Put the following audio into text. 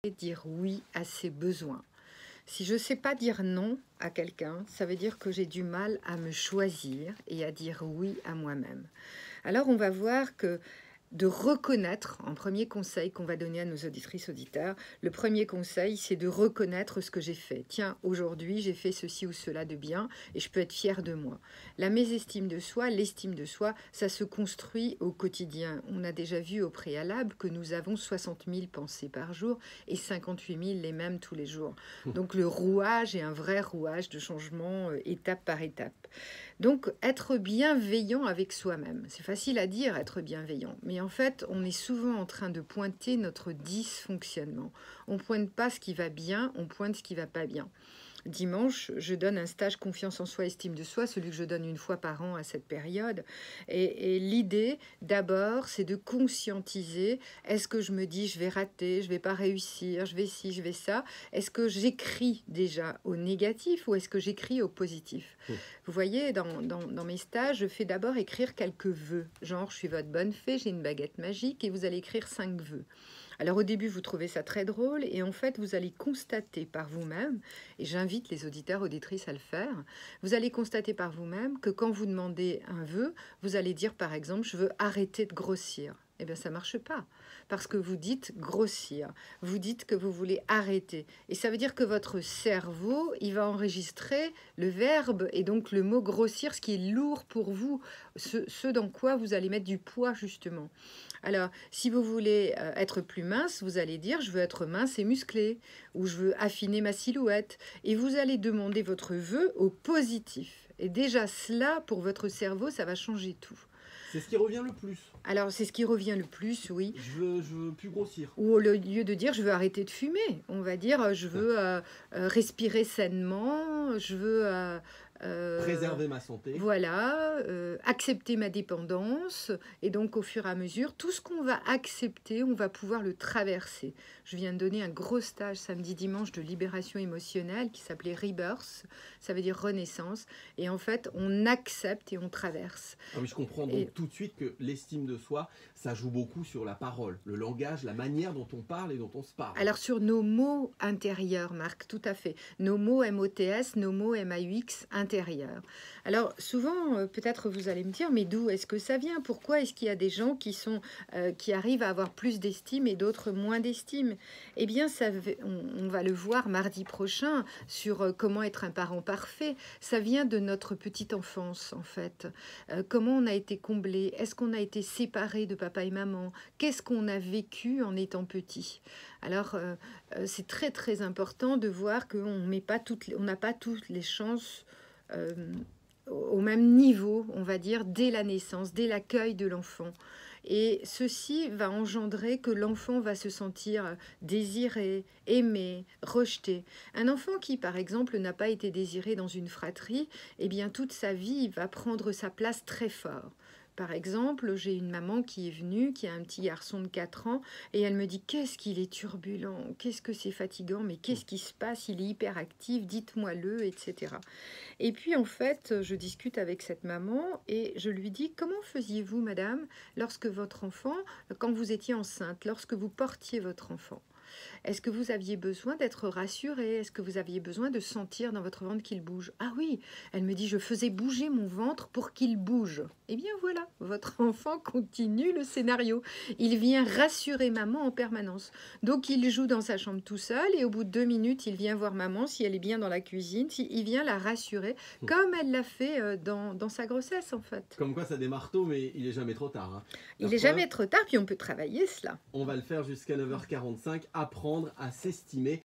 dire oui à ses besoins. Si je ne sais pas dire non à quelqu'un, ça veut dire que j'ai du mal à me choisir et à dire oui à moi-même. Alors on va voir que de reconnaître, en premier conseil qu'on va donner à nos auditrices, auditeurs, le premier conseil, c'est de reconnaître ce que j'ai fait. Tiens, aujourd'hui, j'ai fait ceci ou cela de bien et je peux être fière de moi. La mésestime de soi, l'estime de soi, ça se construit au quotidien. On a déjà vu au préalable que nous avons 60 000 pensées par jour et 58 000 les mêmes tous les jours. Donc le rouage est un vrai rouage de changement étape par étape. Donc, être bienveillant avec soi-même. C'est facile à dire, être bienveillant. Mais en fait, on est souvent en train de pointer notre dysfonctionnement. On ne pointe pas ce qui va bien, on pointe ce qui ne va pas bien. Dimanche, je donne un stage confiance en soi, estime de soi, celui que je donne une fois par an à cette période. Et l'idée, d'abord, c'est de conscientiser. Est-ce que je me dis, je vais rater, je vais pas réussir, je vais ci, je vais ça? Est-ce que j'écris déjà au négatif ou est-ce que j'écris au positif? Vous voyez, dans mes stages, je fais d'abord écrire quelques vœux. Genre, je suis votre bonne fée, j'ai une baguette magique et vous allez écrire 5 vœux. Alors au début, vous trouvez ça très drôle et en fait, vous allez constater par vous-même, et j'invite les auditeurs, auditrices à le faire, vous allez constater par vous-même que quand vous demandez un vœu, vous allez dire par exemple, je veux arrêter de grossir. Eh bien, ça ne marche pas, parce que vous dites grossir, vous dites que vous voulez arrêter. Et ça veut dire que votre cerveau, il va enregistrer le verbe et donc le mot grossir, ce qui est lourd pour vous, ce dans quoi vous allez mettre du poids justement. Alors, si vous voulez être plus mince, vous allez dire « je veux être mince et musclé » ou « je veux affiner ma silhouette ». Et vous allez demander votre vœu au positif. Et déjà, cela, pour votre cerveau, ça va changer tout. C'est ce qui revient le plus. Alors, c'est ce qui revient le plus, oui. Je veux plus grossir. Ou au lieu de dire « je veux arrêter de fumer », on va dire « je veux respirer sainement, je veux… préserver ma santé. Voilà, accepter ma dépendance. » Et donc, au fur et à mesure, tout ce qu'on va accepter, on va pouvoir le traverser. Je viens de donner un gros stage samedi, dimanche de libération émotionnelle qui s'appelait Rebirth. Ça veut dire renaissance. Et en fait, on accepte et on traverse. Ah oui, je comprends donc tout de suite que l'estime de soi, ça joue beaucoup sur la parole, le langage, la manière dont on parle et dont on se parle. Alors, sur nos mots intérieurs, Marc, tout à fait. Nos mots MOTS, nos mots MAUX intérieurs. Alors, souvent, peut-être vous allez me dire, mais d'où est-ce que ça vient? Pourquoi est-ce qu'il y a des gens qui arrivent à avoir plus d'estime et d'autres moins d'estime? Eh bien, on va le voir mardi prochain sur comment être un parent parfait. Ça vient de notre petite enfance, en fait. Comment on a été comblé? Est-ce qu'on a été séparés de papa et maman? Qu'est-ce qu'on a vécu en étant petit? Alors, c'est très, très important de voir qu'on n'a pas toutes les chances au même niveau, on va dire, dès la naissance, dès l'accueil de l'enfant. Et ceci va engendrer que l'enfant va se sentir désiré, aimé, rejeté. Un enfant qui, par exemple, n'a pas été désiré dans une fratrie, eh bien, toute sa vie, va prendre sa place très fort. Par exemple, j'ai une maman qui est venue, qui a un petit garçon de 4 ans, et elle me dit « Qu'est-ce qu'il est turbulent, qu'est-ce que c'est fatigant, mais qu'est-ce qui se passe, il est hyperactif, dites-moi-le, etc. » Et puis, en fait, je discute avec cette maman et je lui dis « Comment faisiez-vous, madame, lorsque votre enfant, quand vous étiez enceinte, lorsque vous portiez votre enfant ? Est-ce que vous aviez besoin d'être rassurée? Est-ce que vous aviez besoin de sentir dans votre ventre qu'il bouge? » Ah oui, elle me dit, je faisais bouger mon ventre pour qu'il bouge. Eh bien voilà, votre enfant continue le scénario. Il vient rassurer maman en permanence. Donc il joue dans sa chambre tout seul et au bout de 2 minutes, il vient voir maman si elle est bien dans la cuisine. Il vient la rassurer comme elle l'a fait dans sa grossesse en fait. Comme quoi ça démarre tôt, mais il n'est jamais trop tard. Hein. Il n'est jamais trop tard, puis on peut travailler cela. On va le faire jusqu'à 9h45, apprendre à s'estimer